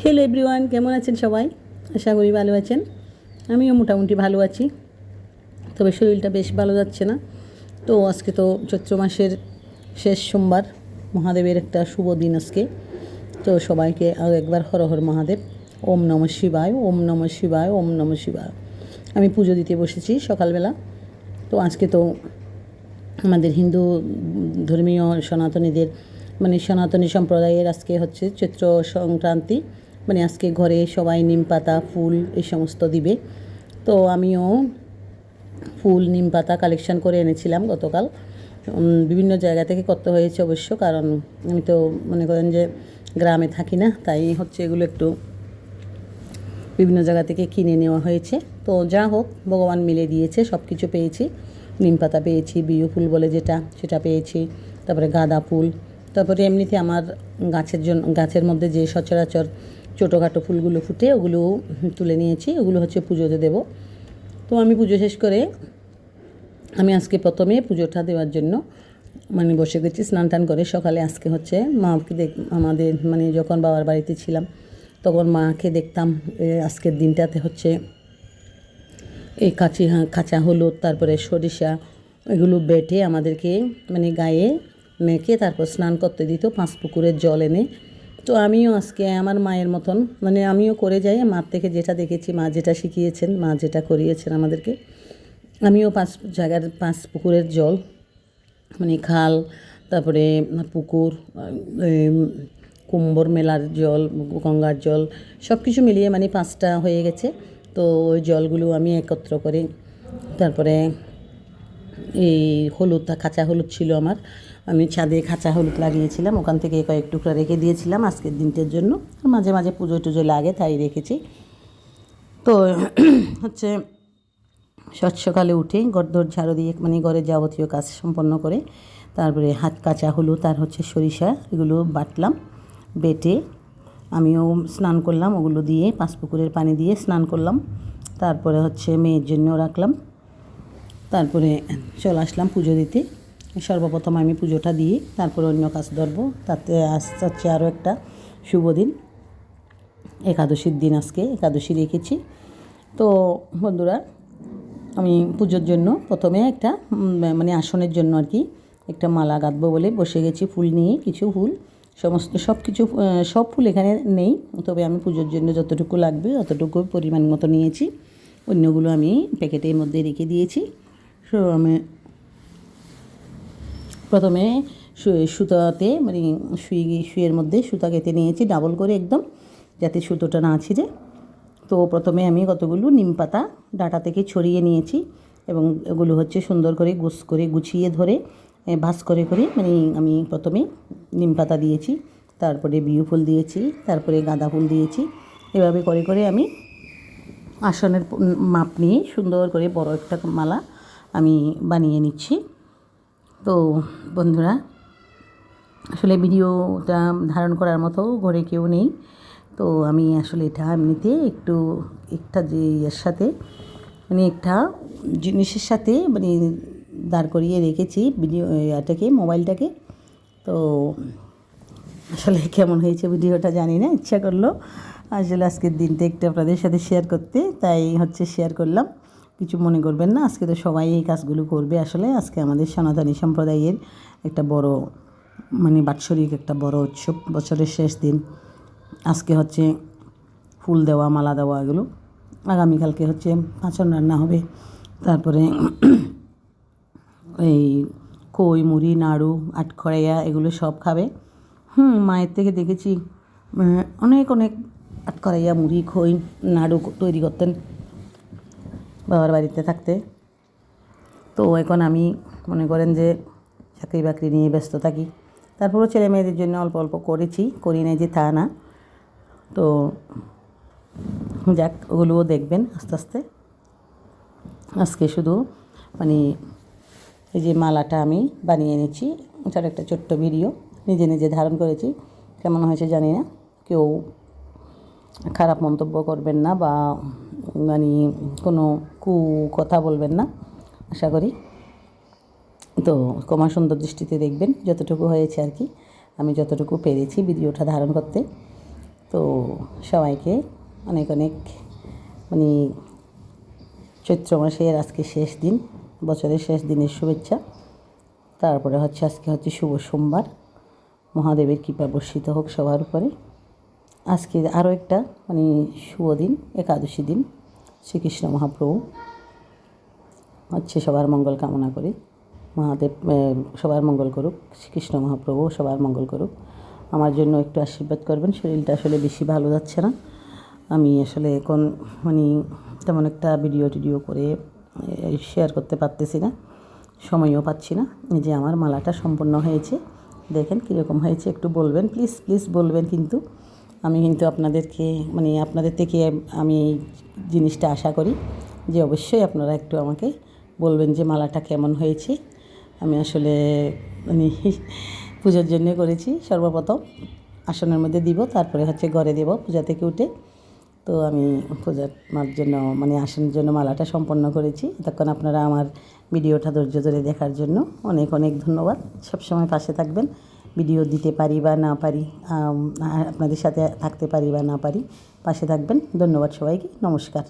Hello everyone, কেমন আছেন সবাই? আশা করি ভালো আছেন। আমিও মোটামুটি ভালো আছি, তবে শরীরটা বেশ ভালো যাচ্ছে না। তো আজকে তো চৈত্র মাসের শেষ সোমবার, মহাদেবের একটা শুভ দিন আজকে। তো সবাইকে আর একবার হর হর মহাদেব, ওম নমঃ শিবায়, ওম নমঃ শিবায়, ওম নমঃ শিবায়। আমি পুজো দিতে বসেছি সকালবেলা। তো আজকে তো আমাদের হিন্দু ধর্মীয় সনাতনীদের সনাতনী সম্প্রদায়ের আজকে হচ্ছে চৈত্র সংক্রান্তি। আজকে ঘরে সবাই নিম পাতা ফুল এই সমস্ত দিবে। তো আমিও ফুল নিম পাতা কালেকশান করে এনেছিলাম গতকাল। বিভিন্ন জায়গা থেকে করতে হয়েছে অবশ্য, কারণ আমি তো মনে করেন যে গ্রামে থাকি না, তাই হচ্ছে এগুলো একটু বিভিন্ন জায়গা থেকে কিনে নেওয়া হয়েছে। তো যা হোক, ভগবান মিলে দিয়েছে, সব কিছু পেয়েছি। নিম পাতা পেয়েছি, বিউ ফুল বলে যেটা, সেটা পেয়েছি। তারপরে গাঁদা ফুল, তারপরে এমনিতে আমার গাছের মধ্যে যে সচরাচর ছোটোখাটো ফুলগুলো ফুটে ওগুলো তুলে নিয়েছি, ওগুলো হচ্ছে পুজোতে দেব। তো আমি পুজো শেষ করে আমি আজকে প্রথমে পুজোটা দেওয়ার জন্য বসে গেছি স্নান টান করে সকালে। আজকে হচ্ছে মাকে আমাদের যখন বাবার বাড়িতে ছিলাম তখন মাকে দেখতাম আজকের দিনটাতে হচ্ছে এই কাঁচা হলুদ, তারপরে সরিষা, এগুলো বেটে আমাদেরকে গায়ে মেখে তারপর স্নান করতে দিত 5 পুকুরের জল এনে। তো আমিও আজকে আমার মায়ের মতন আমিও করে যাই, মার থেকে যেটা দেখেছি, মা যেটা শিখিয়েছেন, মা যেটা করিয়েছেন আমাদেরকে, আমিও 5 পুকুরের জল খাল, তারপরে পুকুর, কুম্ভর মেলার জল, গঙ্গার জল, সব কিছু মিলিয়ে 5টা হয়ে গেছে। তো ওই জলগুলো আমি একত্র করে তারপরে এই কাঁচা হলুদ ছিল আমার, আমি ছাদে কাঁচা হলুদ লাগিয়েছিলাম, ওখান থেকে কয়েক টুকরা রেখে দিয়েছিলাম আজকের দিনটার জন্য। মাঝে মাঝে পুজো টুজো লাগে তাই রেখেছি। তো হচ্ছে সকালে উঠে ঘরদোর ঝাড়ু দিয়ে ঘরের যাবতীয় কাজ সম্পন্ন করে তারপরে কাঁচা হলুদ আর হচ্ছে সরিষা এগুলো বাটলাম, বেটে আমিও স্নান করলাম, ওগুলো দিয়ে 5 পুকুরের পানি দিয়ে স্নান করলাম। তারপরে হচ্ছে মেয়ের জন্য রাখলাম, তারপরে চলে আসলাম পুজো দিতে। সর্বপ্রথম আমি পুজোটা দিয়ে তারপরে অন্য কাজ ধরবো। তাতে আসছে আরও একটা শুভ দিন, একাদশীর দিন। আজকে একাদশী রেখেছি। তো বন্ধুরা, আমি পুজোর জন্য প্রথমে একটা আসনের জন্য আর কি একটা মালা গাঁথবো বলে বসে গেছি। ফুল নিয়ে, কিছু ফুল, সব ফুল এখানে নেই, তবে আমি পুজোর জন্য যতটুকু লাগবে অতটুকু পরিমাণ মতো নিয়েছি। অন্যগুলো আমি প্যাকেটের মধ্যে রেখে দিয়েছি। আমি প্রথমে সুতাতে শুয়ের মধ্যে সুতা কেটে নিয়েছি ডাবল করে একদম, যাতে সুতোটা না ছিঁড়ে। তো প্রথমে আমি কতগুলো নিম পাতা ডাঁটা থেকে ছড়িয়ে নিয়েছি এবং এগুলো হচ্ছে সুন্দর করে গুছিয়ে ধরে ভাঁজ করে আমি প্রথমে নিম পাতা দিয়েছি, তারপরে বিউ ফুল দিয়েছি, তারপরে গাঁদা ফুল দিয়েছি। এভাবে করে করে আমি আসনের মাপ নিয়ে সুন্দর করে বড় একটা মালা আমি বানিয়ে নিচ্ছি। তো বন্ধুরা, আসলে ভিডিওটা ধারণ করার মতো ঘরে কেউ নেই, তো আমি আসলে এটা এমনিতে একটা যে এর সাথে একটা জিনিসের সাথে দাঁড় করিয়ে রেখেছি মোবাইলটাকে। তো আসলে কেমন হয়েছে ভিডিওটা জানি না, ইচ্ছা করলো আসলে আজকের দিনটা একটু আপনাদের সাথে শেয়ার করতে, তাই হচ্ছে শেয়ার করলাম। কিছু মনে করবেন না, আজকে তো সবাই এই কাজগুলো করবে। আসলে আজকে আমাদের সনাতনী সম্প্রদায়ের একটা বড় বাৎসরিক একটা বড় উৎসব, বছরের শেষ দিন। আজকে হচ্ছে ফুল দেওয়া, মালা দেওয়া, এগুলো। আগামীকালকে হচ্ছে পাঁচন রান্না হবে, তারপরে এই খই, মুড়ি, নাড়ু, আটখড়াইয়া এগুলো সব খাবে। মায়ের থেকে দেখেছি অনেক আটখড়াইয়া, মুড়ি, খই, নাড়ু তৈরি করতেন বাবার বাড়িতে থাকতে। তো এখন আমি মনে করেন যে চাকরি বাকরি নিয়ে ব্যস্ত থাকি, তারপরেও ছেলে মেয়েদের জন্য অল্প অল্প করি নাই যে তা না। তো যাক, ওগুলোও দেখবেন আস্তে আস্তে। আজকে শুধু এই যে মালাটা আমি বানিয়ে নিচ্ছি, এটার একটা ছোট্ট ভিডিও নিজে নিজে ধারণ করেছি। কেমন হয়েছে জানি না, কেউ খারাপ মন্তব্য করবেন না বা কোনো কথা বলবেন না আশা করি। তো ক্ষমা সুন্দর দৃষ্টিতে দেখবেন, যতটুকু হয়েছে আর কি, আমি যতটুকু পেরেছি ভিডিওটা ধারণ করতে। তো সবাইকে অনেক অনেক মানে চৈত্র মাসের আজকে শেষ দিন, বছরের শেষ দিনের শুভেচ্ছা। তারপরে আজকে শুভ সোমবার, মহাদেবের কৃপা বর্ষিত হোক সবার উপরে। আজকে আরও একটা শুভ দিন, একাদশী দিন। শ্রীকৃষ্ণ মহাপ্রভু সবার মঙ্গল কামনা করি। মহাদেব সবার মঙ্গল করুক, শ্রীকৃষ্ণ মহাপ্রভু সবার মঙ্গল করুক। আমার জন্য একটু আশীর্বাদ করবেন। শরীরটা আসলে বেশি ভালো যাচ্ছে না। আমি আসলে এখন তেমন একটা ভিডিও করে শেয়ার করতে পারতেছি না, সময়ও পাচ্ছি না। এই যে আমার মালাটা সম্পূর্ণ হয়েছে, দেখেন কীরকম হয়েছে একটু বলবেন, প্লিজ প্লিজ বলবেন। কিন্তু আমি আপনাদেরকে আপনাদের থেকে আমি এই জিনিসটা আশা করি যে অবশ্যই আপনারা একটু আমাকে বলবেন যে মালাটা কেমন হয়েছে। আমি আসলে পুজোর জন্য করেছি। সর্বপ্রথম আসনের মধ্যে দিব, তারপরে ঘরে দেব পূজা থেকে উঠে। তো আমি পূজার জন্য আসনের জন্য মালাটা সম্পন্ন করেছি। এতক্ষণ আপনারা আমার ভিডিওটা ধৈর্য ধরে দেখার জন্য অনেক অনেক ধন্যবাদ। সবসময় পাশে থাকবেন। ভিডিও দিতে পারি বা না পারি, আপনাদের সাথে থাকতে পারি বা না পারি, পাশে থাকবেন। ধন্যবাদ সবাইকে, নমস্কার।